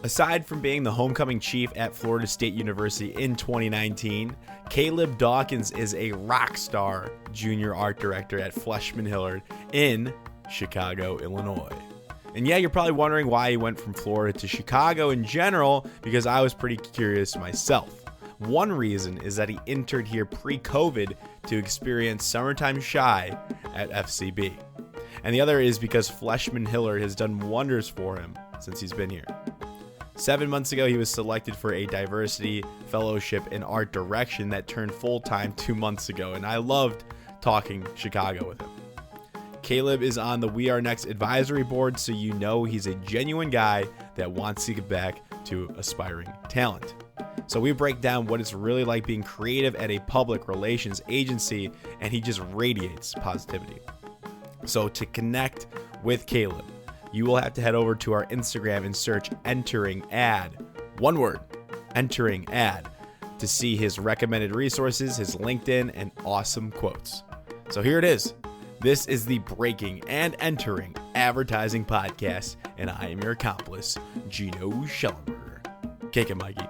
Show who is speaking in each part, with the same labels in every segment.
Speaker 1: Aside from being the homecoming chief at Florida State University in 2019, Caleb Dawkins is a rock star junior art director at Fleishman Hillard in Chicago, Illinois. And yeah, you're probably wondering why he went from Florida to Chicago in general, because I was pretty curious myself. One reason is that he entered here pre-COVID to experience Summertime Shy at FCB. And the other is because Fleishman Hillard has done wonders for him since he's been here. 7 months ago, he was selected for a diversity fellowship in art direction that turned full-time 2 months ago, and I loved talking Chicago with him. Caleb is on the We Are Next advisory board, so you know he's a genuine guy that wants to give back to aspiring talent. So we break down what it's really like being creative at a public relations agency, and he just radiates positivity. So to connect with Caleb, you will have to head over to our Instagram and search Entering Ad. One word, Entering Ad, to see his recommended resources, his LinkedIn, and awesome quotes. So here it is. This is the Breaking and Entering Advertising Podcast, and I am your accomplice, Gino Schellenberger. Kick it, Mikey.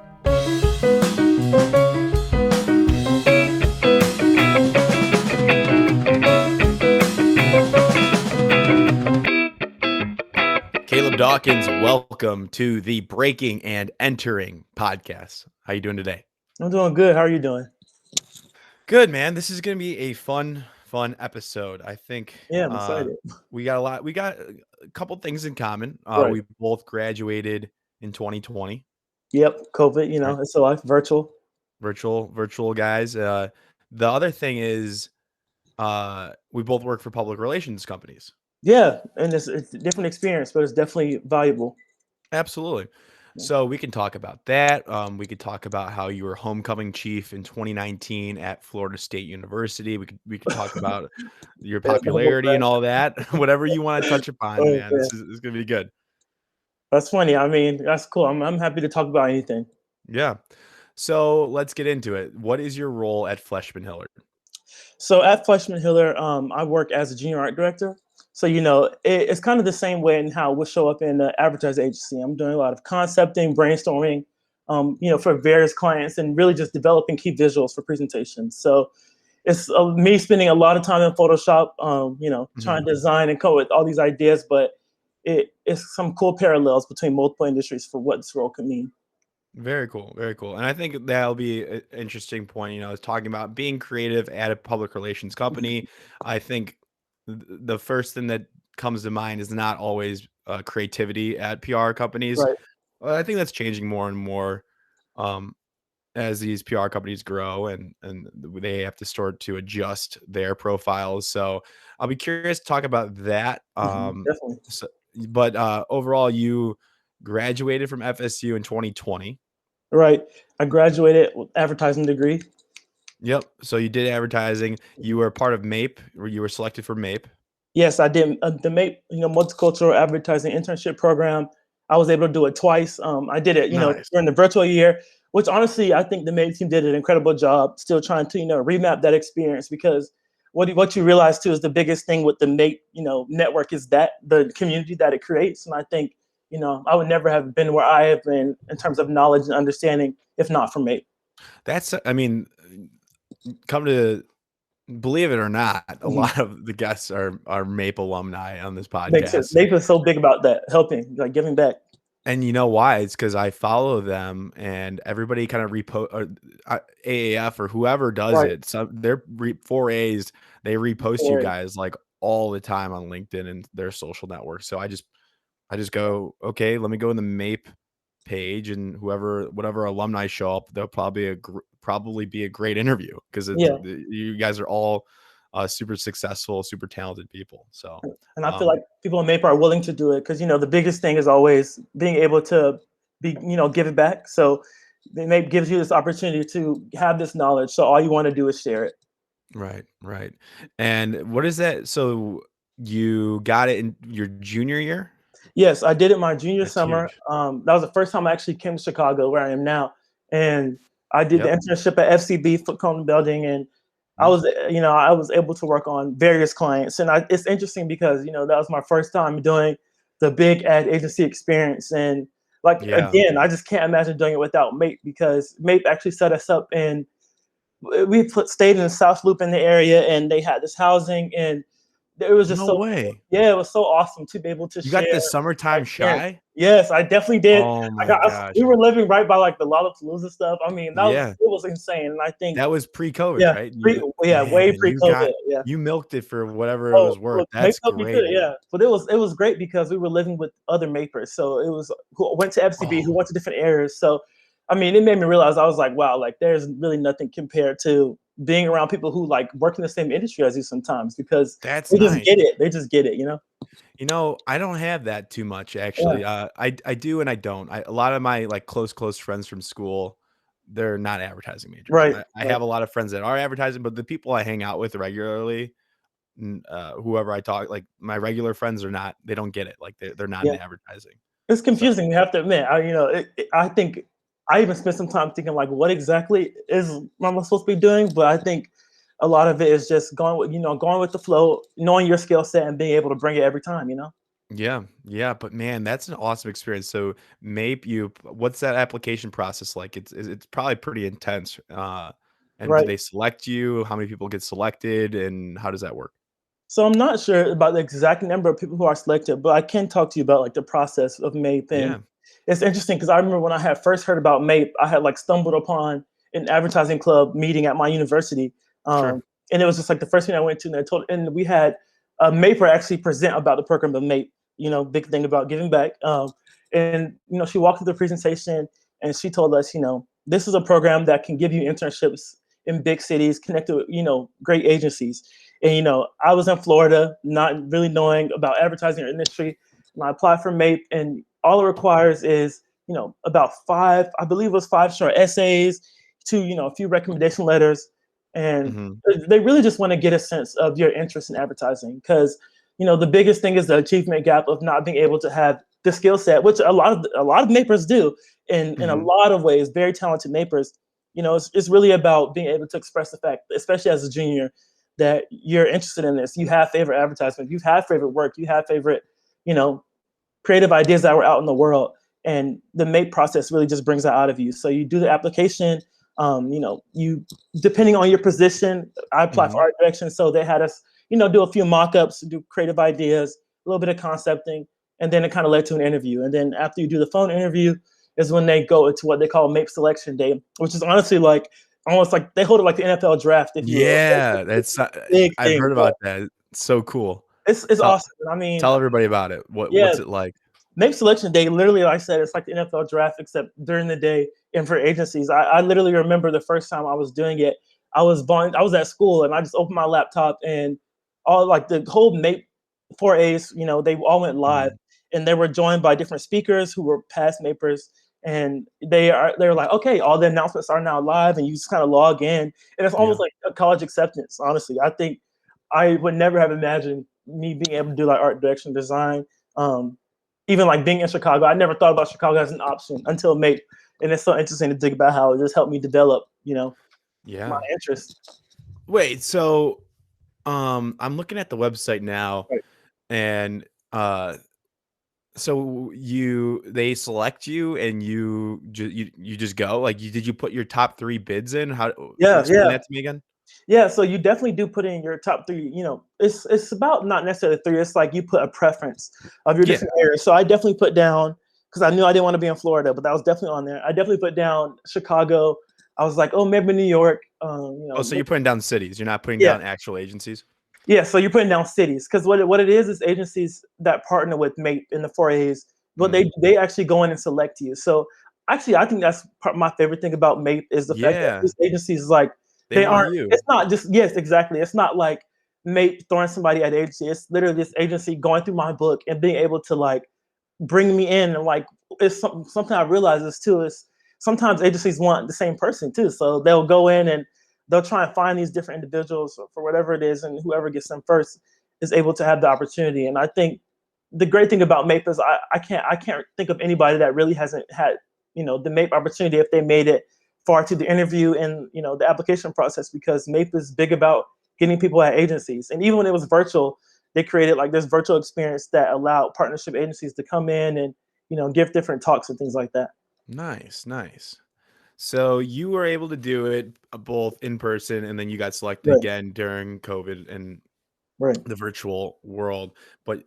Speaker 1: Caleb Dawkins, welcome to the Breaking and Entering Podcast. How you doing today?
Speaker 2: I'm doing good. How are you doing?
Speaker 1: Good, man. This is going to be a fun episode. I think.
Speaker 2: Yeah, I'm excited.
Speaker 1: We got a couple things in common.
Speaker 2: Right.
Speaker 1: We both graduated in 2020.
Speaker 2: Yep, COVID. It's a life virtual
Speaker 1: Guys. The other thing is, we both work for public relations companies.
Speaker 2: Yeah, and it's a different experience, but it's definitely valuable.
Speaker 1: Absolutely. So we can talk about that. We could talk about how you were homecoming chief in 2019 at Florida State University. We could talk about your popularity and all that. Whatever you want to touch upon, man. This is gonna be good.
Speaker 2: That's funny. I mean, that's cool. I'm happy to talk about anything.
Speaker 1: Yeah. So let's get into it. What is your role at Fleishman Hillard?
Speaker 2: So at Fleishman Hillard, I work as a junior art director. So, it's kind of the same way in how we'll show up in the advertising agency. I'm doing a lot of concepting, brainstorming, for various clients and really just developing key visuals for presentations. So it's me spending a lot of time in Photoshop, trying to design and come up with all these ideas, but it's some cool parallels between multiple industries for what this role could mean.
Speaker 1: Very cool. Very cool. And I think that'll be an interesting point, is talking about being creative at a public relations company. I think the first thing that comes to mind is not always creativity at PR companies.
Speaker 2: Right.
Speaker 1: I think that's changing more and more as these PR companies grow and they have to start to adjust their profiles. So I'll be curious to talk about that.
Speaker 2: Definitely.
Speaker 1: But overall, you graduated from FSU in 2020.
Speaker 2: Right. I graduated with advertising degree.
Speaker 1: Yep. So you did advertising. You were part of MAPE, or you were selected for MAPE.
Speaker 2: Yes, I did the MAPE, multicultural advertising internship program. I was able to do it twice. I did it,
Speaker 1: Nice.
Speaker 2: during the virtual year, which honestly, I think the MAPE team did an incredible job still trying to, remap that experience, because what you realize too is the biggest thing with the MAPE, network is that the community that it creates. And I think, I would never have been where I have been in terms of knowledge and understanding if not for MAPE.
Speaker 1: Come to believe it or not, a lot of the guests are MAPE alumni on this podcast.
Speaker 2: MAPE is so big about that, helping, giving back.
Speaker 1: And you know why? It's because I follow them, and everybody kind of repost AAF or whoever does it. So they're 4As. They repost you guys like all the time on LinkedIn and their social networks. So I just go, okay, let me go in the MAPE page, and whatever alumni show up, they'll probably be a great interview, because you guys are all super successful, super talented people. So,
Speaker 2: and I feel like people in MAPE are willing to do it, because the biggest thing is always being able to be give it back. So MAPE gives you this opportunity to have this knowledge. So all you want to do is share it.
Speaker 1: Right. And what is that? So you got it in your junior year?
Speaker 2: Yes, I did it my junior
Speaker 1: That's
Speaker 2: summer.
Speaker 1: huge.
Speaker 2: That was the first time I actually came to Chicago, where I am now, and I did the internship at FCB, Foot Cone Building, and I was able to work on various clients. And it's interesting because that was my first time doing the big ad agency experience, and Like,
Speaker 1: Yeah.
Speaker 2: again, I just can't imagine doing it without MAPE, because MAPE actually set us up, and stayed in the South Loop in the area, and they had this housing, and it was just
Speaker 1: No
Speaker 2: so,
Speaker 1: way.
Speaker 2: yeah, it was so awesome to be able to
Speaker 1: You
Speaker 2: share
Speaker 1: got the
Speaker 2: my
Speaker 1: summertime
Speaker 2: experience.
Speaker 1: shy?
Speaker 2: Yes, I definitely did.
Speaker 1: Oh my gosh.
Speaker 2: We were living right by like the Lollapalooza stuff. I mean,
Speaker 1: Yeah.
Speaker 2: it was insane. And I think,
Speaker 1: That was pre-COVID,
Speaker 2: yeah,
Speaker 1: right?
Speaker 2: way
Speaker 1: Man,
Speaker 2: pre-COVID. Yeah.
Speaker 1: you milked it for whatever it
Speaker 2: Oh,
Speaker 1: was worth.
Speaker 2: look,
Speaker 1: That's
Speaker 2: MAPE helped me too.
Speaker 1: great.
Speaker 2: Yeah, but it was great because we were living with other Mapers. So it was who went to FCB, who
Speaker 1: Oh,
Speaker 2: went to different areas. So, I mean, it made me realize, I was like, wow, like there's really nothing compared to being around people who like work in the same industry as you sometimes, because
Speaker 1: that's
Speaker 2: they just
Speaker 1: nice.
Speaker 2: get it. They just get it.
Speaker 1: I don't have that too much
Speaker 2: Yeah.
Speaker 1: actually. I do and I don't. A lot of my like close friends from school, they're not advertising majors.
Speaker 2: Right.
Speaker 1: I
Speaker 2: Right.
Speaker 1: have a lot of friends that are advertising, but the people I hang out with regularly, whoever I talk, like my regular friends are not. They don't get it. Like they're not in
Speaker 2: Yeah.
Speaker 1: advertising.
Speaker 2: It's
Speaker 1: So
Speaker 2: confusing, you have to admit. I think I even spent some time thinking, like, what exactly is am I supposed to be doing? But I think a lot of it is just going with the flow, knowing your skill set and being able to bring it every time.
Speaker 1: yeah, but man, that's an awesome experience. So what's that application process like? It's probably pretty intense. And do
Speaker 2: Right.
Speaker 1: they select you? How many people get selected, and how does that work?
Speaker 2: So I'm not sure about the exact number of people who are selected, but I can talk to you about like the process of MAPE. And
Speaker 1: Yeah,
Speaker 2: it's interesting because I remember when I had first heard about MAPE, I had like stumbled upon an advertising club meeting at my university.
Speaker 1: sure.
Speaker 2: And it was just like the first thing I went to, and we had a MAPER actually present about the program of MAPE, big thing about giving back. And she walked through the presentation, and she told us, this is a program that can give you internships in big cities, connected with, great agencies. And I was in Florida, not really knowing about advertising or industry, and I applied for MAPE, and all it requires is about five, I believe it was five short essays, to a few recommendation letters, and
Speaker 1: Hmm.
Speaker 2: they really just want to get a sense of your interest in advertising, because the biggest thing is the achievement gap of not being able to have the skill set, which a lot of Mapers do in a
Speaker 1: Hmm.
Speaker 2: lot of ways, very talented Mapers. It's really about being able to express the fact, especially as a junior, that you're interested in this. You have favorite advertisements, you have favorite work, you have favorite, you know, creative ideas that were out in the world. And the MAPE process really just brings that out of you. So you do the application, you, depending on your position, I applied for
Speaker 1: Hmm.
Speaker 2: art direction. So they had us, do a few mock-ups, do creative ideas, a little bit of concepting, and then it kind of led to an interview. And then after you do the phone interview is when they go into what they call MAPE selection day, which is honestly like almost like they hold it like the NFL draft, if you will.
Speaker 1: Yeah,
Speaker 2: It's
Speaker 1: that's
Speaker 2: a big
Speaker 1: I've
Speaker 2: thing,
Speaker 1: heard
Speaker 2: but
Speaker 1: about that. It's so cool.
Speaker 2: it's
Speaker 1: Tell
Speaker 2: awesome. I mean,
Speaker 1: tell everybody about it.
Speaker 2: yeah,
Speaker 1: What's it like?
Speaker 2: MAPE selection day, literally, like I said, it's like the NFL draft, except during the day and for agencies. I literally remember the first time I was doing it. I was at school, and I just opened my laptop, and all like the whole MAPE 4As, they all went live,
Speaker 1: Mhm.
Speaker 2: and they were joined by different speakers who were past Mapers, and they're like, okay, all the announcements are now live, and you just kind of log in, and it's
Speaker 1: Yeah.
Speaker 2: almost like a college acceptance. Honestly, I think I would never have imagined me being able to do like art direction design. Um, Even like being in Chicago, I never thought about Chicago as an option until MAPE, and it's so interesting to think about how it just helped me develop, my
Speaker 1: Yeah.
Speaker 2: interest.
Speaker 1: Wait, so, I'm looking at the website now,
Speaker 2: Right.
Speaker 1: and, so they select you and you just go? Like, did you put your top 3 bids in? How
Speaker 2: Yeah,
Speaker 1: explain
Speaker 2: yeah.
Speaker 1: that to me again?
Speaker 2: Yeah, so you definitely do put in your top three. It's about not necessarily three. It's like you put a preference of your
Speaker 1: Yeah.
Speaker 2: different areas. So I definitely put down, because I knew I didn't want to be in Florida, but that was definitely on there. I definitely put down Chicago. I was like, oh, maybe New York.
Speaker 1: Oh, so you're putting down cities, you're not putting
Speaker 2: Yeah,
Speaker 1: down actual agencies?
Speaker 2: yeah. So you're putting down cities, because what it is agencies that partner with MAPE in the 4As, but
Speaker 1: Mhm.
Speaker 2: they actually go in and select you. So actually, I think that's my favorite thing about MAPE is the fact that
Speaker 1: Yeah,
Speaker 2: these agencies, like,
Speaker 1: they
Speaker 2: they
Speaker 1: want
Speaker 2: aren't.
Speaker 1: you.
Speaker 2: It's not just, yes, exactly. It's not like MAPE throwing somebody at the agency. It's literally this agency going through my book and being able to like bring me in, and like it's something I realize this too is sometimes agencies want the same person too, so they'll go in and they'll try and find these different individuals for whatever it is, and whoever gets them first is able to have the opportunity. And I think the great thing about MAPE is I can't think of anybody that really hasn't had the MAPE opportunity if they made it far to the interview and the application process, because MAPE is big about getting people at agencies. And even when it was virtual, they created like this virtual experience that allowed partnership agencies to come in and give different talks and things like that.
Speaker 1: Nice, nice. So you were able to do it both in person, and then you got selected
Speaker 2: Right.
Speaker 1: again during COVID and
Speaker 2: Right.
Speaker 1: the virtual world. But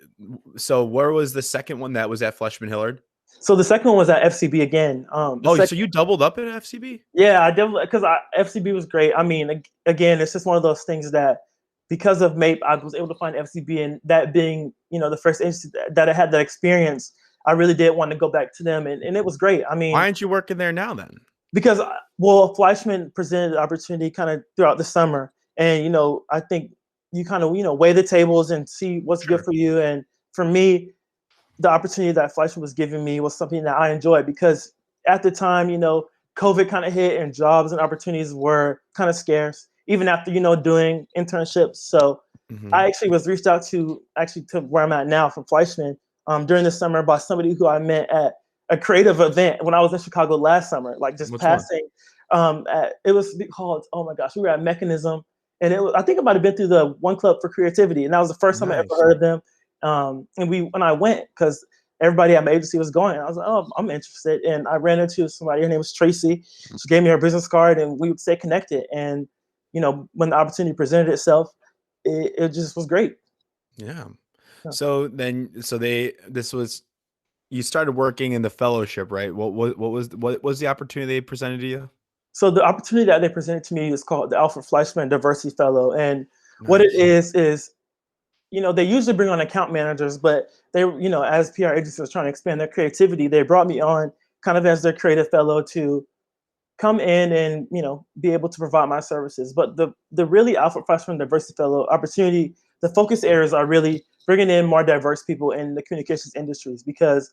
Speaker 1: so where was the second one that was at Fleishman Hillard?
Speaker 2: So the second one was at FCB again. The
Speaker 1: Oh, so
Speaker 2: second,
Speaker 1: you doubled up at FCB?
Speaker 2: yeah, I definitely because FCB was great. I mean, again, it's just one of those things that because of MAPE, I was able to find FCB, and that being the first agency that I had that experience, I really did want to go back to them, and it was great. I
Speaker 1: Why
Speaker 2: mean,
Speaker 1: aren't you working there now then?
Speaker 2: because well, Fleischman presented the opportunity kind of throughout the summer, and I think you kind of weigh the tables and see what's good
Speaker 1: Sure.
Speaker 2: for you. And for me, the opportunity that Fleischman was giving me was something that I enjoyed because at the time, COVID kind of hit and jobs and opportunities were kind of scarce, even after doing internships. So
Speaker 1: Mhm.
Speaker 2: I actually was reached out to where I'm at now from Fleischman during the summer by somebody who I met at a creative event when I was in Chicago last summer, like just
Speaker 1: Which one?
Speaker 2: passing. It was called, oh my gosh, we were at Mechanism, and I think I might have been through the One Club for Creativity, and that was the first time I ever
Speaker 1: Nice.
Speaker 2: heard of them. And when I went, because everybody at my agency was going, I was like, oh, I'm interested, and I ran into somebody. Her name was Tracy. She gave me her business card, and we would stay connected. And when the opportunity presented itself, it just was great.
Speaker 1: Yeah.
Speaker 2: Yeah.
Speaker 1: So then, this was, you started working in the fellowship, right? What was the opportunity they presented to you?
Speaker 2: So the opportunity that they presented to me is called the Alfred Fleischman Diversity Fellow, and what it
Speaker 1: Nice.
Speaker 2: is they usually bring on account managers, but they as PR agencies was trying to expand their creativity, they brought me on kind of as their creative fellow to come in and be able to provide my services. But the really Alfred Fleischman Diversity Fellow opportunity, the focus areas are really bringing in more diverse people in the communications industries because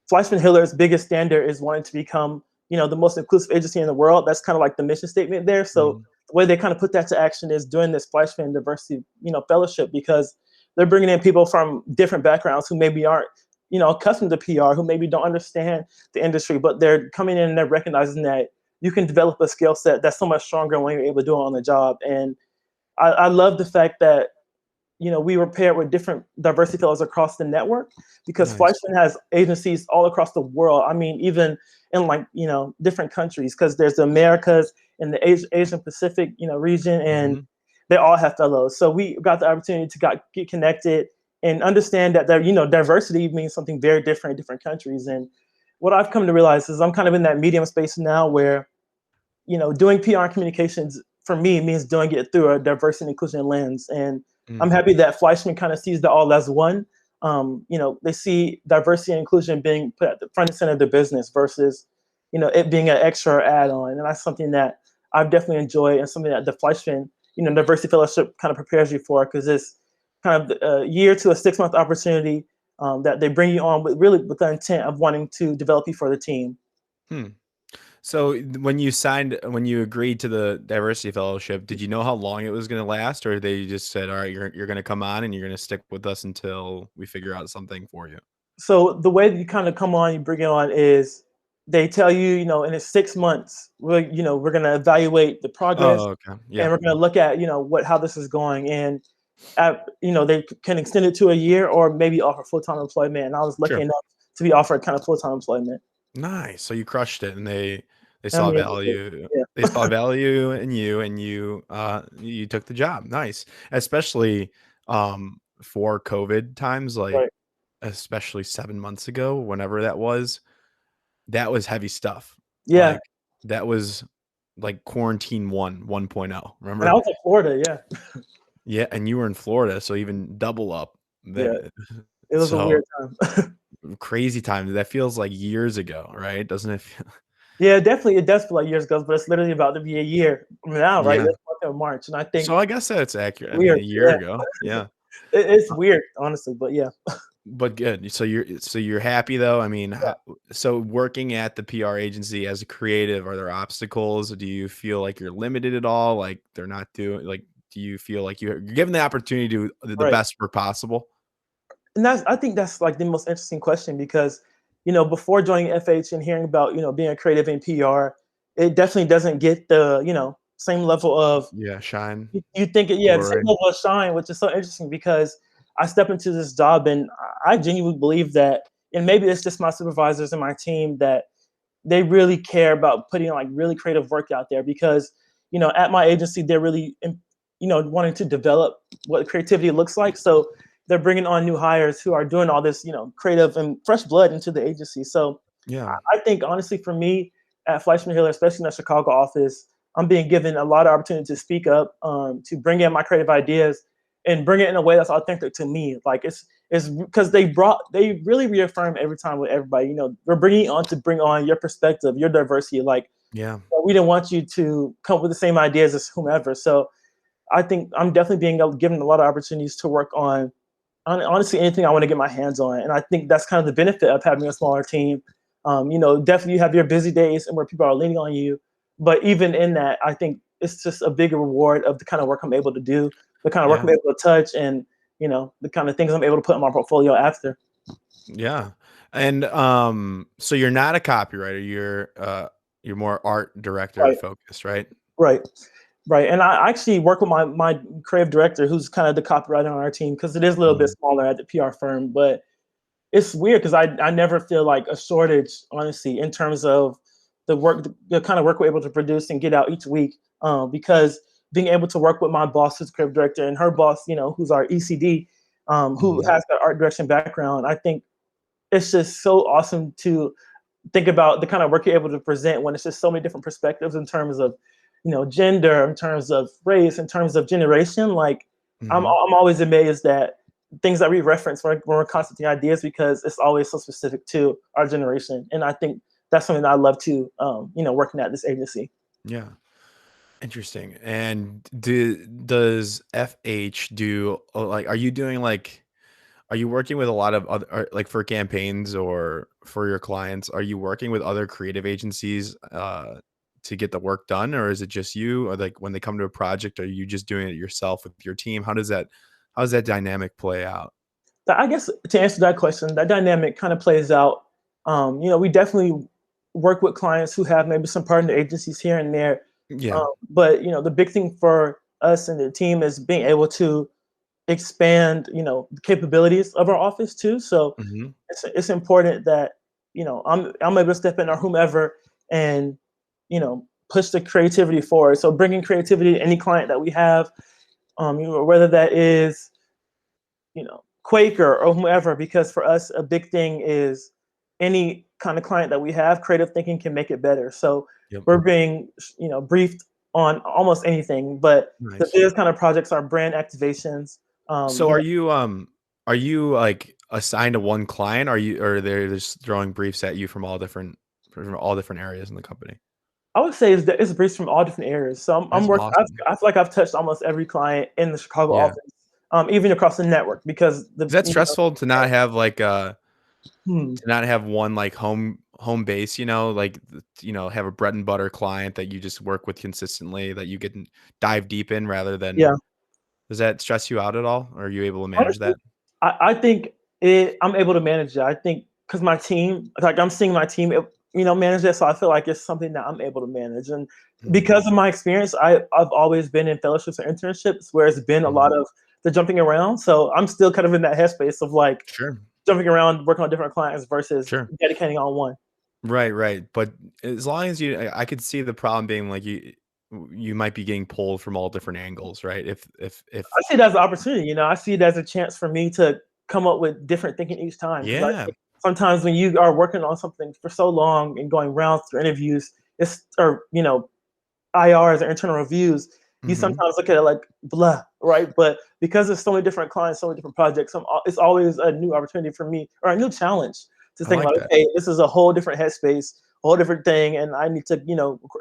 Speaker 2: Fleishman Hillard's biggest standard is wanting to become, the most inclusive agency in the world. That's kind of like the mission statement there. So
Speaker 1: Mhm.
Speaker 2: the way they kind of put that to action is doing this Fleischman Diversity, fellowship because they're bringing in people from different backgrounds who maybe aren't, accustomed to PR, who maybe don't understand the industry, but they're coming in and they're recognizing that you can develop a skill set that's so much stronger when you're able to do it on the job. And I love the fact that we were paired with different diversity fellows across the network because
Speaker 1: Nice.
Speaker 2: Fleischman has agencies all across the world. I mean, even in different countries because there's the Americas and the Asian Pacific, region, and
Speaker 1: Mhm.
Speaker 2: they all have fellows. So we got the opportunity to get connected and understand that diversity means something very different in different countries. And what I've come to realize is I'm kind of in that medium space now where doing PR and communications for me means doing it through a diversity and inclusion lens. And I'm
Speaker 1: Mm.
Speaker 2: happy that Fleischman kind of sees the all as one. They see diversity and inclusion being put at the front and center of the business versus, it being an extra or add-on. And that's something that I've definitely enjoyed and something that the Fleischman, Diversity Fellowship kind of prepares you for because it's kind of a year to a 6-month opportunity that they bring you on with with the intent of wanting to develop you for the team.
Speaker 1: Hmm. So when you agreed to the diversity fellowship, did you know how long it was going to last, or they just said, "All right, you're going to come on and you're going to stick with us until we figure out something for you"?
Speaker 2: So the way that you kind of come on, you bring it on is they tell you, in the 6 months, we're going to evaluate the progress
Speaker 1: Oh, okay.
Speaker 2: and
Speaker 1: Yeah.
Speaker 2: we're going to look at, how this is going. And they can extend it to a year or maybe offer full-time employment. And I was lucky
Speaker 1: Sure.
Speaker 2: enough to be offered kind of full-time employment.
Speaker 1: Nice. So you crushed it, and they
Speaker 2: I
Speaker 1: saw
Speaker 2: mean,
Speaker 1: value. They
Speaker 2: yeah,
Speaker 1: saw value in you, and you took the job. Nice, especially for COVID times, like
Speaker 2: right.
Speaker 1: especially 7 months ago, whenever that was. That was heavy stuff.
Speaker 2: Yeah.
Speaker 1: Like that was like quarantine 1.0.
Speaker 2: And I
Speaker 1: Remember?
Speaker 2: was in Florida. Yeah.
Speaker 1: Yeah, and you were in Florida, so even double up.
Speaker 2: Yeah.
Speaker 1: That
Speaker 2: It was a
Speaker 1: so
Speaker 2: weird time.
Speaker 1: crazy times. That feels like years ago, right? Doesn't it feel?
Speaker 2: Yeah, definitely. It does feel like years ago, but it's literally about to be a year from now, right?
Speaker 1: Yeah.
Speaker 2: This month in March. And I think
Speaker 1: So I guess that's accurate. I mean,
Speaker 2: weird.
Speaker 1: a year
Speaker 2: Yeah.
Speaker 1: ago. Yeah.
Speaker 2: It's weird, honestly, but yeah.
Speaker 1: But good. So you're happy though. I mean,
Speaker 2: Yeah.
Speaker 1: so working at the PR agency as a creative, are there obstacles? Do you feel like you're limited at all? Like they're not doing like, do you feel like you're given the opportunity to do the
Speaker 2: Right.
Speaker 1: best work possible?
Speaker 2: And I think that's like the most interesting question because, before joining FH and hearing about, being a creative in PR, it definitely doesn't get the, same level of
Speaker 1: Yeah, shine,
Speaker 2: you think it, yeah, the same
Speaker 1: glory.
Speaker 2: level of shine, which is so interesting because I step into this job and I genuinely believe that and maybe it's just my supervisors and my team that they really care about putting like really creative work out there because, at my agency, they're really, wanting to develop what creativity looks like. So they're bringing on new hires who are doing all this, creative and fresh blood into the agency. So
Speaker 1: Yeah.
Speaker 2: I think honestly for me at Fleishman Hillard, especially in the Chicago office, I'm being given a lot of opportunity to speak up, to bring in my creative ideas and bring it in a way that's authentic to me. Like it's because they really reaffirm every time with everybody, we're bringing you on to bring on your perspective, your diversity. Like,
Speaker 1: Yeah.
Speaker 2: we didn't want you to come up with the same ideas as whomever. So I think I'm definitely being given a lot of opportunities to work on honestly anything I want to get my hands on. And I think that's kind of the benefit of having a smaller team. Definitely you have your busy days and where people are leaning on you. But even in that, I think it's just a bigger reward of the kind of work I'm able to do, the kind of work
Speaker 1: Yeah.
Speaker 2: I'm able to touch, and the kind of things I'm able to put in my portfolio after.
Speaker 1: Yeah. And so you're not a copywriter, you're more art director
Speaker 2: Right,
Speaker 1: focused, right?
Speaker 2: right, right. And I actually work with my creative director, who's kind of the copywriter on our team, because it is a little bit
Speaker 1: Mhm.
Speaker 2: smaller at the PR firm. But it's weird because I never feel like a shortage, honestly, in terms of the kind of work we're able to produce and get out each week. Because being able to work with my boss, who's creative director, and her boss, who's our ECD, who
Speaker 1: Mhm.
Speaker 2: has that art direction background, I think it's just so awesome to think about the kind of work you're able to present when it's just so many different perspectives in terms of, gender, in terms of race, in terms of generation. Like,
Speaker 1: Mhm.
Speaker 2: I'm always amazed that things that we reference when we're concepting ideas because it's always so specific to our generation. And I think that's something that I love to, working at this agency.
Speaker 1: Yeah. Interesting. And does FH do like are you doing like are you working with a lot of other like for campaigns or for your clients, are you working with other creative agencies to get the work done, or is it just you, or like when they come to a project, are you just doing it yourself with your team? How does that dynamic play out?
Speaker 2: I guess to answer that question, that dynamic kind of plays out. We definitely work with clients who have maybe some partner agencies here and there.
Speaker 1: Yeah.
Speaker 2: But the big thing for us and the team is being able to expand, the capabilities of our office too. So
Speaker 1: Mhm.
Speaker 2: it's important that I'm able to step in or whomever and push the creativity forward. So bringing creativity to any client that we have, whether that is Quaker or whomever, because for us, a big thing is any kind of client that we have, creative thinking can make it better. So
Speaker 1: Yep.
Speaker 2: we're being, briefed on almost anything, but the
Speaker 1: Nice.
Speaker 2: biggest kind of projects are brand activations.
Speaker 1: So are you like assigned to one client? Or they're just throwing briefs at you from all different areas in the company?
Speaker 2: I would say it's briefs from all different areas. So I'm
Speaker 1: That's
Speaker 2: working.
Speaker 1: awesome.
Speaker 2: I feel like I've touched almost every client in the Chicago
Speaker 1: Yeah.
Speaker 2: office, even across the network, because
Speaker 1: Is that stressful to not have like
Speaker 2: hmm,
Speaker 1: to not have one like home base, like have a bread and butter client that you just work with consistently that you can dive deep in rather than
Speaker 2: yeah.
Speaker 1: does that stress you out at all? Or are you able to manage
Speaker 2: Honestly,
Speaker 1: that?
Speaker 2: I think I'm able to manage it. I think because my team, like I'm seeing my team, manage that. So I feel like it's something that I'm able to manage. And
Speaker 1: Mhm.
Speaker 2: because of my experience, I've always been in fellowships or internships where it's been a
Speaker 1: Mhm.
Speaker 2: lot of the jumping around. So I'm still kind of in that headspace of like
Speaker 1: Sure.
Speaker 2: jumping around, working on different clients versus
Speaker 1: Sure.
Speaker 2: dedicating on one.
Speaker 1: Right, right. But as long as I could see the problem being like you might be getting pulled from all different angles, right? If
Speaker 2: I see it as an opportunity. I see it as a chance for me to come up with different thinking each time. Because I
Speaker 1: yeah.
Speaker 2: think sometimes when you are working on something for so long and going rounds through interviews, or IRs or internal reviews, you
Speaker 1: Mhm.
Speaker 2: sometimes look at it like blah, right? But because there's so many different clients, so many different projects, it's always a new opportunity for me or a new challenge to
Speaker 1: I
Speaker 2: think
Speaker 1: like
Speaker 2: about.
Speaker 1: that.
Speaker 2: Okay, this is a whole different headspace, a whole different thing, and I need to,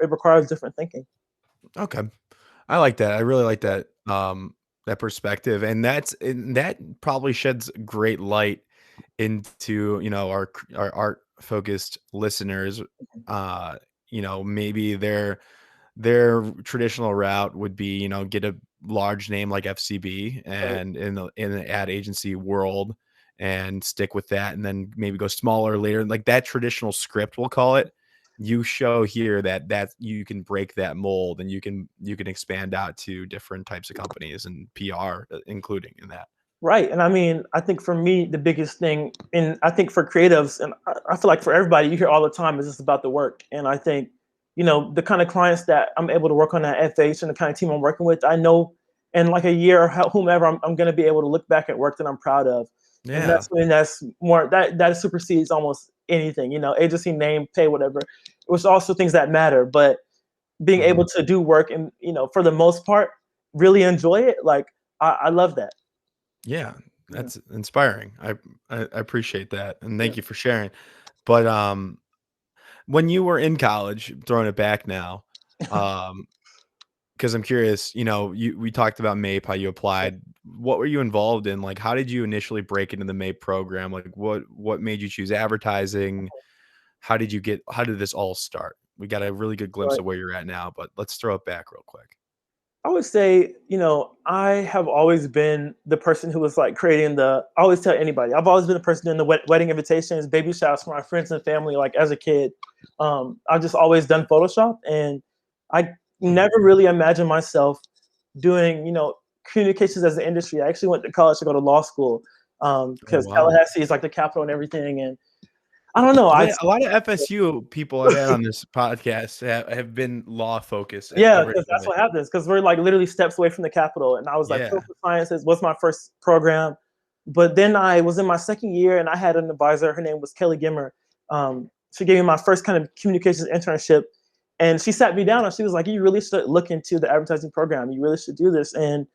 Speaker 2: it requires different thinking.
Speaker 1: Okay. I like that. I really like that perspective, and that probably sheds great light into, our art focused listeners. Uh, maybe their traditional route would be, get a large name like FCB
Speaker 2: Right.
Speaker 1: and in the ad agency world and stick with that and then maybe go smaller later. Like that traditional script, we'll call it. You show here that you can break that mold and you can expand out to different types of companies and PR including in that.
Speaker 2: Right. And I mean, I think for me, the biggest thing, and I think for creatives, and I feel like for everybody, you hear all the time is just about the work. And I think, the kind of clients that I'm able to work on at FH and the kind of team I'm working with, I know in like a year or whomever, I'm going to be able to look back at work that I'm proud of. And
Speaker 1: Yeah.
Speaker 2: that's when that's more, that supersedes almost anything, agency name, pay, whatever, which also things that matter. But being able
Speaker 1: Mhm.
Speaker 2: to do work and, for the most part, really enjoy it, like, I love that.
Speaker 1: Yeah,
Speaker 2: Yeah.
Speaker 1: that's inspiring. I appreciate that, and
Speaker 2: Yeah.
Speaker 1: thank you for sharing. But, when you were in college, throwing it back now, um, because 'cause I'm curious, we talked about MAPE, how you applied. What were you involved in? Like, how did you initially break into the MAPE program? Like, what made you choose advertising? How did this all start? We got a really good glimpse
Speaker 2: Right.
Speaker 1: of where you're at now, but let's throw it back real quick.
Speaker 2: I would say, I have always been the person who was like creating I always tell anybody, I've always been the person doing the wedding invitations, baby showers for my friends and family, like as a kid. I've just always done Photoshop, and I
Speaker 1: Hmm.
Speaker 2: never really imagined myself doing, communications as an industry. I actually went to college to go to law school
Speaker 1: Oh,
Speaker 2: because
Speaker 1: wow.
Speaker 2: Tallahassee is like the capital and everything. And I don't know.
Speaker 1: Yeah, a lot of FSU people I've had on this podcast have been law focused
Speaker 2: Yeah, because that's
Speaker 1: originally.
Speaker 2: what happens. Because we're like literally steps away from the Capitol, and I was like,
Speaker 1: Yeah.
Speaker 2: political sciences was my first program, but then I was in my second year, and I had an advisor. Her name was Kelly Gimmer. She gave me my first kind of communications internship, and she sat me down and she was like, "You really should look into the advertising program. You really should do this." And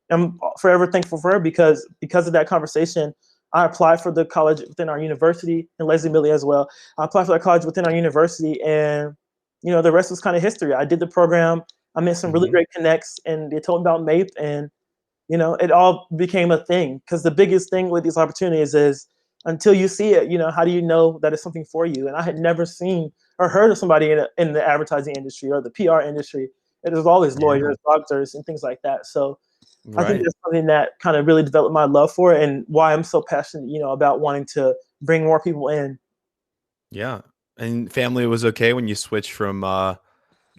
Speaker 2: I'm forever thankful for her because of that conversation. I applied for the college within our university, and Leslie Millie as well. I applied for that college within our university, and the rest was kind of history. I did the program. I made some really
Speaker 1: Mhm.
Speaker 2: great connects, and they told me about MAPE, and it all became a thing. Because the biggest thing with these opportunities is until you see it, how do you know that it's something for you? And I had never seen or heard of somebody in the advertising industry or the PR industry. It was always
Speaker 1: Yeah.
Speaker 2: lawyers, doctors, and things like that. So I think
Speaker 1: Right.
Speaker 2: that's something that kind of really developed my love for it and why I'm so passionate, about wanting to bring more people in.
Speaker 1: Yeah. And family was okay when you switched from,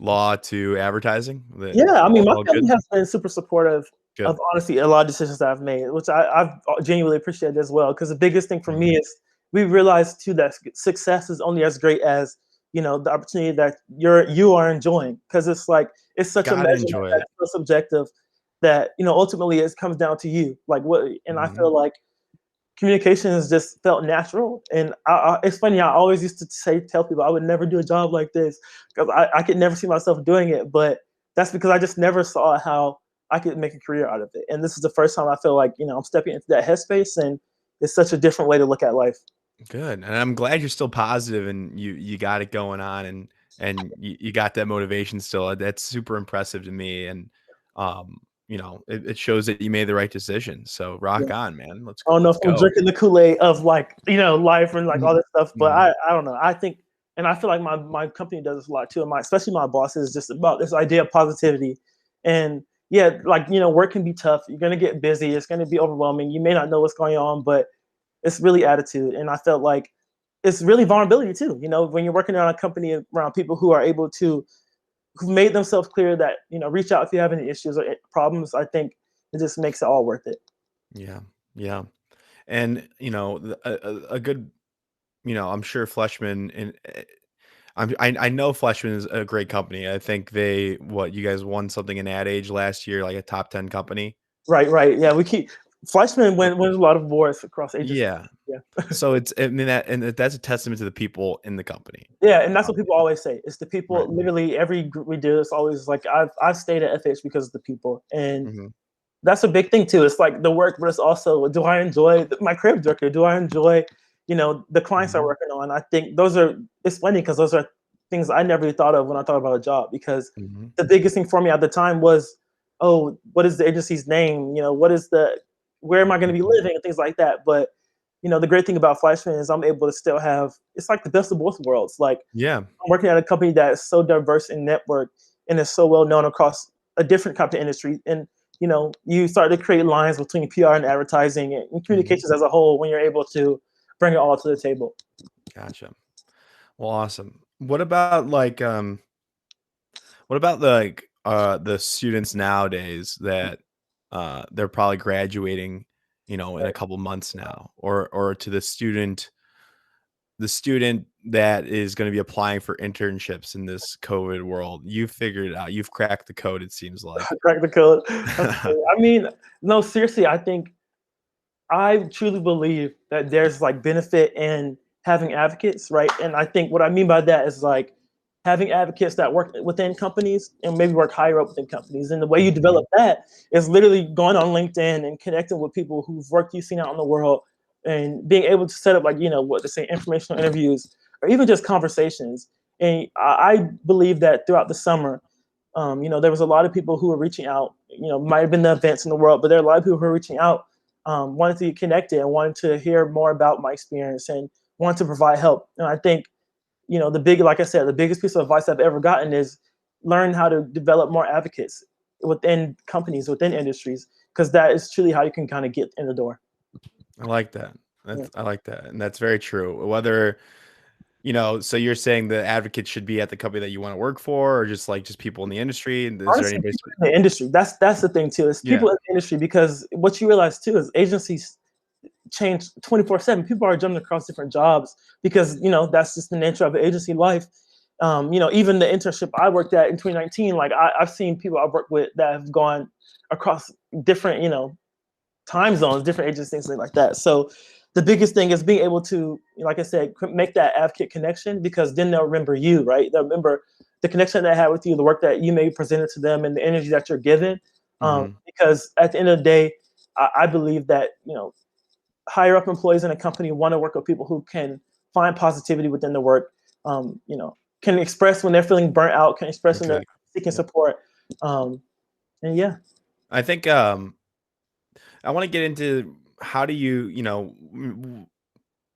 Speaker 1: law to advertising? The
Speaker 2: Yeah, I mean, my
Speaker 1: all good?
Speaker 2: family has been super supportive of
Speaker 1: Good.
Speaker 2: honestly a lot of decisions that I've made, which I've genuinely appreciated as well. Because the biggest thing for me
Speaker 1: Mhm.
Speaker 2: is we realize too that success is only as great as the opportunity that you are enjoying. Because it's like it's such a
Speaker 1: Gotta
Speaker 2: measurement
Speaker 1: enjoy it.
Speaker 2: that's so subjective that ultimately it comes down to you. Like what, and I
Speaker 1: Mhm.
Speaker 2: feel like communication has just felt natural. And it's funny. I always used to tell people I would never do a job like this because I could never see myself doing it. But that's because I just never saw how I could make a career out of it. And this is the first time I feel like I'm stepping into that headspace, and it's such a different way to look at life.
Speaker 1: Good, and I'm glad you're still positive and you got it going on and you got that motivation still. That's super impressive to me, and, it shows that you made the right decision, so rock
Speaker 2: Yeah.
Speaker 1: on, man.
Speaker 2: I don't know
Speaker 1: Let's
Speaker 2: if I'm
Speaker 1: go.
Speaker 2: drinking the Kool-Aid of like, life and like all
Speaker 1: Mhm.
Speaker 2: this stuff, but
Speaker 1: Mhm.
Speaker 2: I don't know. I think, and I feel like my company does this a lot too. And especially my boss is just about this idea of positivity. And yeah, like, work can be tough. You're going to get busy. It's going to be overwhelming. You may not know what's going on, but it's really attitude. And I felt like it's really vulnerability too. When you're working on a company around people who are able to, who've made themselves clear that, reach out if you have any issues or problems, I think it just makes it all worth it.
Speaker 1: Yeah, yeah, and, a good I'm sure Fleishman and, I know Fleishman is a great company. I think you guys won something in Ad Age last year, like a top 10 company?
Speaker 2: Right, right. Yeah, we keep Fleischman wins a lot of awards across agencies.
Speaker 1: Yeah.
Speaker 2: Yeah.
Speaker 1: So I mean, that's a testament to the people in the company.
Speaker 2: Yeah, and that's
Speaker 1: Um,
Speaker 2: what people always say. It's the
Speaker 1: right.
Speaker 2: people. Literally, every group we do, it's always like I've stayed at FH because of the people, and
Speaker 1: Mhm.
Speaker 2: that's a big thing too. It's like the work, but it's also do I enjoy my creative director? Do I enjoy the clients I'm
Speaker 1: Mhm.
Speaker 2: working on? I think those are. It's funny because those are things I never really thought of when I thought about a job. Because
Speaker 1: Mhm.
Speaker 2: the biggest thing for me at the time was, oh, what is the agency's name? What is where am I going to be
Speaker 1: Mhm.
Speaker 2: living and things like that. But the great thing about Flashman is I'm able to still have. It's like the best of both worlds. Like
Speaker 1: Yeah.
Speaker 2: I'm working at a company that is so diverse in network and is so well known across a different kind of industry. And you start to create lines between PR and advertising and
Speaker 1: Mhm.
Speaker 2: communications as a whole when you're able to bring it all to the table.
Speaker 1: Gotcha. Well, awesome. What about the students nowadays that they're probably graduating? in a couple months now, or to the student that is going to be applying for internships in this COVID world. You've figured it out. You've cracked the code, it seems like.
Speaker 2: Crack the code. I mean, no, seriously, I truly believe that there's like benefit in having advocates, right? And I think what I mean by that is like having advocates that work within companies and maybe work higher up within companies. And the way you develop that is literally going on LinkedIn and connecting with people who've worked you've seen out in the world and being able to set up like, what to say, informational interviews or even just conversations. And I believe that throughout the summer, there was a lot of people who were reaching out, might have been the events in the world, but there are a lot of people who are reaching out, wanted to get connected and wanted to hear more about my experience and wanted to provide help. And I think, like I said, the biggest piece of advice I've ever gotten is learn how to develop more advocates within companies, within industries, because that is truly how you can kind of get in the door.
Speaker 1: I like that. I like that. And that's very true. Whether, so you're saying the advocates should be at the company that you want to work for, or just people in the industry? And
Speaker 2: honestly, in the industry, that's the thing too, is people in the industry, because what you realize too is agencies change 24/7. People are jumping across different jobs because that's just the nature of agency life. Even the internship I worked at in 2019, like I've seen people I've worked with that have gone across different time zones, different agencies, things like that. So the biggest thing is being able to, like I said, make that advocate connection, because then they'll remember you, right? They'll remember the connection they had with you, the work that you may presented to them, and the energy that you're given. Because at the end of the day, I believe that higher up employees in a company want to work with people who can find positivity within the work, can express when they're feeling burnt out, can express when they're seeking support. And yeah.
Speaker 1: I think I want to get into how do you,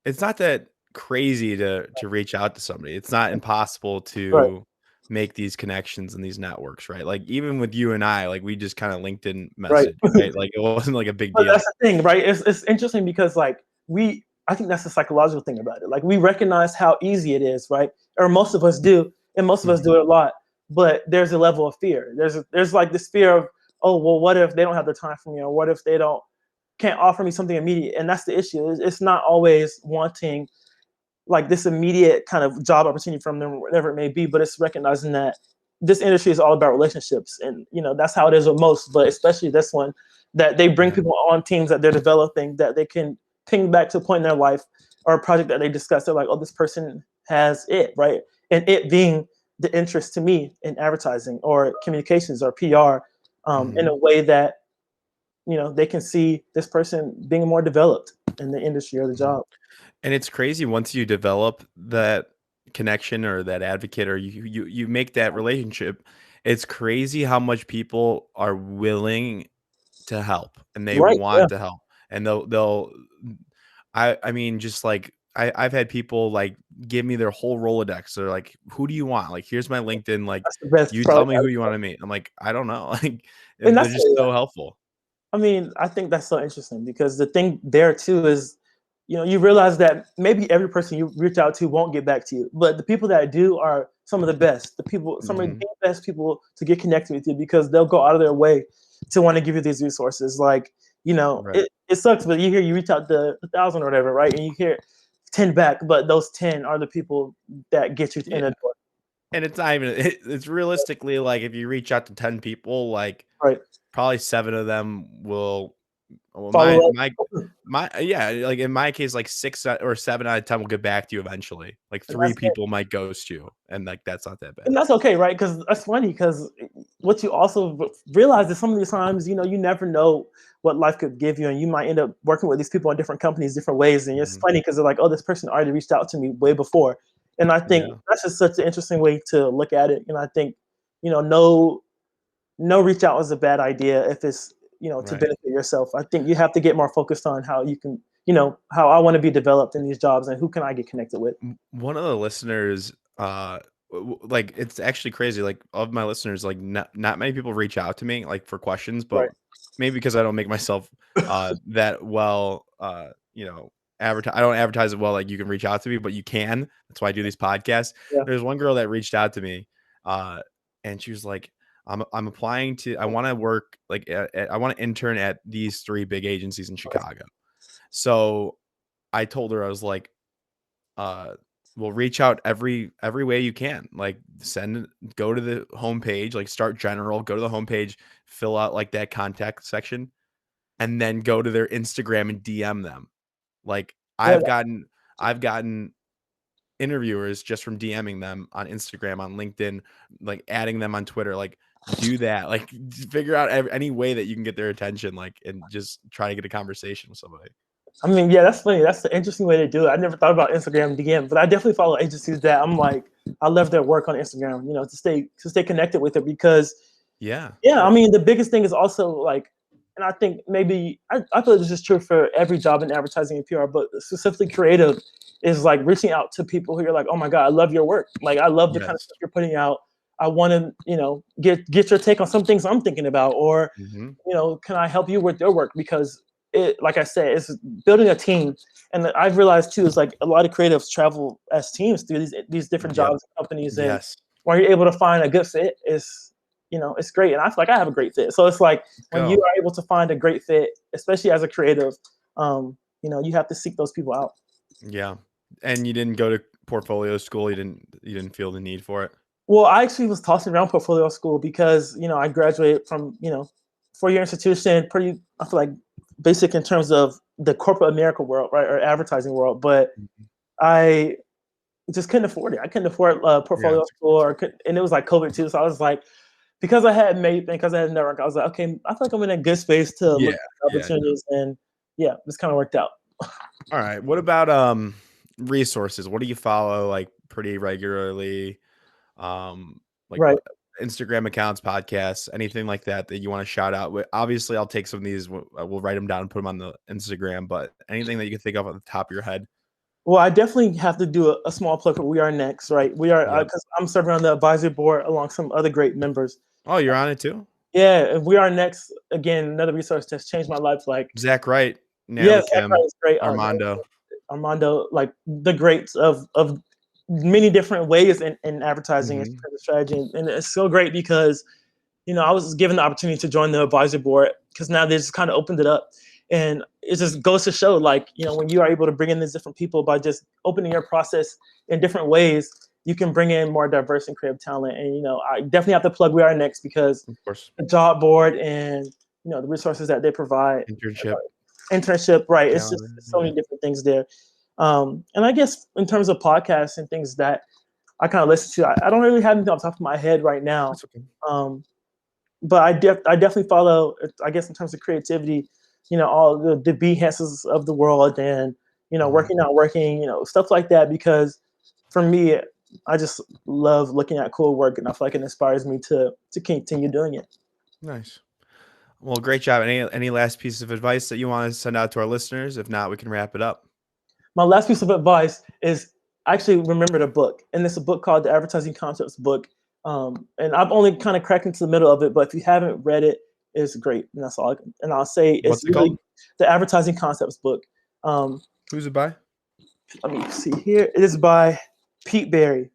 Speaker 1: it's not that crazy to reach out to somebody. It's not impossible to make these connections and these networks, right? Like even with you and I, like we just kind of LinkedIn message, right? Like it wasn't like a big deal.
Speaker 2: That's the thing, right? It's interesting because I think that's the psychological thing about it. Like we recognize how easy it is, right? Or most of us do, and most of us do it a lot. But there's a level of fear. There's like this fear of, oh, well, what if they don't have the time for me, or what if they can't offer me something immediate? And that's the issue. It's not always wanting like this immediate kind of job opportunity from them, whatever it may be, but it's recognizing that this industry is all about relationships, and that's how it is with most, but especially this one, that they bring people on teams that they're developing, that they can ping back to a point in their life or a project that they discuss. They're like, oh, this person has it, right? And it being the interest to me in advertising or communications or PR, in a way that they can see this person being more developed in the industry or the job.
Speaker 1: And it's crazy once you develop that connection or that advocate, or you make that relationship. It's crazy how much people are willing to help, and they want to help, and I mean, just like I've had people like give me their whole Rolodex. They're like, who do you want? Like, here's my LinkedIn. Like, you tell me who you want to meet. I'm like, I don't know. Like, and they're just so helpful.
Speaker 2: I mean, I think that's so interesting, because the thing there too is, you realize that maybe every person you reach out to won't get back to you, but the people that do are some of the best. Some of the best people to get connected with you, because they'll go out of their way to want to give you these resources. Like, it sucks, but you reach out to 1,000 or whatever, right? And you hear 10 back, but those 10 are the people that get you in the door.
Speaker 1: And it's not even, it's realistically like if you reach out to 10 people, like probably 7 of them will. Well, like in my case, like 6 or 7 out of 10 will get back to you eventually. Like 3 people might ghost you, and like that's not that bad.
Speaker 2: And that's okay, right? Because that's funny. Because what you also realize is some of these times, you never know what life could give you, and you might end up working with these people in different companies, different ways. And it's funny because they're like, oh, this person already reached out to me way before, and I think that's just such an interesting way to look at it. And I think, no reach out is a bad idea if it's to benefit yourself. I think you have to get more focused on how you can, how I want to be developed in these jobs and who can I get connected with.
Speaker 1: One of the listeners, like it's actually crazy. Like of my listeners, like not many people reach out to me like for questions, but maybe because I don't make myself that well, I don't advertise it well. Like you can reach out to me, but you can. That's why I do these podcasts. There's one girl that reached out to me, and she was like, I'm applying to. I want to work like I want to intern at these 3 big agencies in Chicago. So I told her, I was like, well, reach out every way you can. Like go to the homepage, like start general, go to the homepage, fill out like that contact section, and then go to their Instagram and DM them. Like
Speaker 2: Yeah,
Speaker 1: I've gotten interviewers just from DMing them on Instagram, on LinkedIn, like adding them on Twitter. Like do that, like figure out any way that you can get their attention, like, and just try to get a conversation with somebody.
Speaker 2: I mean, yeah, that's funny. That's the interesting way to do it. I never thought about Instagram DM, but I definitely follow agencies that I'm like, I love their work on Instagram, to stay connected with it because
Speaker 1: Yeah.
Speaker 2: yeah, I mean, the biggest thing is also like, and I think maybe I feel this is true for every job in advertising and PR, but specifically creative is like reaching out to people who you're like, oh my God, I love your work. Like I love the kind of
Speaker 1: Yes.
Speaker 2: stuff you're putting out. I want to, get your take on some things I'm thinking about, or
Speaker 1: Mhm.
Speaker 2: can I help you with your work? Because like I said, it's building a team. And I've realized too, is like a lot of creatives travel as teams through these different
Speaker 1: Yep.
Speaker 2: jobs and companies, and
Speaker 1: Yes.
Speaker 2: where you're able to find a good fit is, it's great. And I feel like I have a great fit. So it's like when you
Speaker 1: Go.
Speaker 2: are able to find a great fit, especially as a creative, you have to seek those people out.
Speaker 1: Yeah. And you didn't go to portfolio school. You didn't feel the need for it.
Speaker 2: Well, I actually was tossing around portfolio school because, I graduated from, 4-year institution, pretty, I feel like basic in terms of the corporate America world, right, or advertising world. But
Speaker 1: Mhm.
Speaker 2: I just couldn't afford it. I couldn't afford
Speaker 1: Yeah.
Speaker 2: portfolio school, and it was like COVID too. So I was like, because I had made, because I had network, I was like, okay, I feel like I'm in a good space to
Speaker 1: Yeah.
Speaker 2: look at
Speaker 1: Yeah. No.
Speaker 2: opportunities, and yeah, this kind of worked out.
Speaker 1: All right. What about resources? What do you follow like pretty regularly? Like
Speaker 2: Right.
Speaker 1: Instagram accounts, podcasts, anything like that that you want to shout out? Obviously, I'll take some of these. We'll write them down and put them on the Instagram. But anything that you can think of at the top of your head?
Speaker 2: Well, I definitely have to do a small plug for We Are Next, right? We are
Speaker 1: Yep.
Speaker 2: because I'm serving on the advisory board along some other great members.
Speaker 1: Oh, you're on it too.
Speaker 2: Yeah, We Are Next, again, another resource that's changed my life. Like,
Speaker 1: Zach Wright, Natalie
Speaker 2: yes, that
Speaker 1: Kim,
Speaker 2: guy is great.
Speaker 1: Armando.
Speaker 2: Armando, like the greats of many different ways in advertising and
Speaker 1: Hmm.
Speaker 2: strategy, and it's so great because I was given the opportunity to join the advisory board because now they just kind of opened it up, and it just goes to show, like, when you are able to bring in these different people by just opening your process in different ways, you can bring in more diverse and creative talent. And I definitely have to plug We Are Next because
Speaker 1: Of course.
Speaker 2: the job board and the resources that they provide,
Speaker 1: Internship.
Speaker 2: internship, right? It's just
Speaker 1: Calendar.
Speaker 2: so
Speaker 1: Yeah.
Speaker 2: many different things there. And I guess in terms of podcasts and things that I kind of listen to, I don't really have anything on top of my head right now.
Speaker 1: That's okay.
Speaker 2: But I definitely follow, I guess, in terms of creativity, all the Behances of the world, and
Speaker 1: Mhm.
Speaker 2: working out, working, stuff like that. Because for me, I just love looking at cool work, and I feel like it inspires me to continue doing it.
Speaker 1: Nice. Well, great job. Any last piece of advice that you want to send out to our listeners? If not, we can wrap it up.
Speaker 2: My last piece of advice is actually remember the book, and it's a book called the Advertising Concepts book. And I've only kind of cracked into the middle of it, but if you haven't read it, it's great. And that's all. And I'll say it's
Speaker 1: What's it
Speaker 2: really
Speaker 1: called?
Speaker 2: the Advertising Concepts book. Um,
Speaker 1: Who's it by?
Speaker 2: Let me see here. It is by Pete Berry,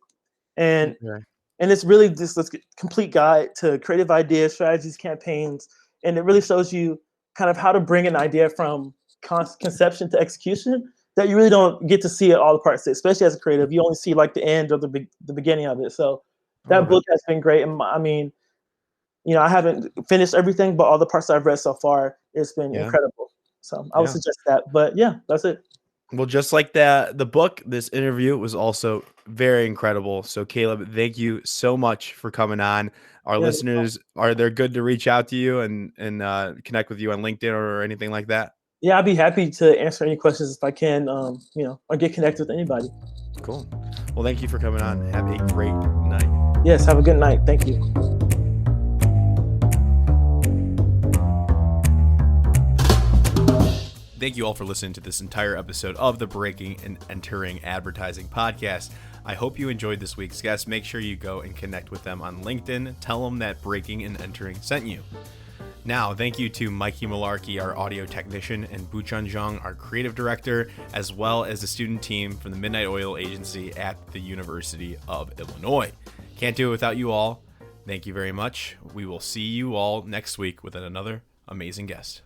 Speaker 2: and
Speaker 1: Okay.
Speaker 2: it's really just this complete guide to creative ideas, strategies, campaigns, and it really shows you kind of how to bring an idea from conception to execution that you really don't get to see it all the parts, especially as a creative. You only see like the end or the beginning of it. So
Speaker 1: I
Speaker 2: that
Speaker 1: love it.
Speaker 2: book has been great. And I mean, I haven't finished everything, but all the parts I've read so far, it's been
Speaker 1: Yeah.
Speaker 2: incredible. So I would
Speaker 1: Yeah.
Speaker 2: suggest that. But yeah, that's it.
Speaker 1: Well, just like that, the book, this interview was also very incredible. So, Caleb, thank you so much for coming on. Our
Speaker 2: Yeah.
Speaker 1: listeners, are they good to reach out to you and connect with you on LinkedIn or anything like that?
Speaker 2: Yeah, I'd be happy to answer any questions if I can, or get connected with anybody.
Speaker 1: Cool. Well, thank you for coming on. Have a great night.
Speaker 2: Yes, have a good night. Thank you.
Speaker 1: Thank you all for listening to this entire episode of the Breaking and Entering Advertising podcast. I hope you enjoyed this week's guest. Make sure you go and connect with them on LinkedIn. Tell them that Breaking and Entering sent you. Now, thank you to Mikey Malarkey, our audio technician, and Buchun Zhang, our creative director, as well as the student team from the Midnight Oil Agency at the University of Illinois. Can't do it without you all. Thank you very much. We will see you all next week with another amazing guest.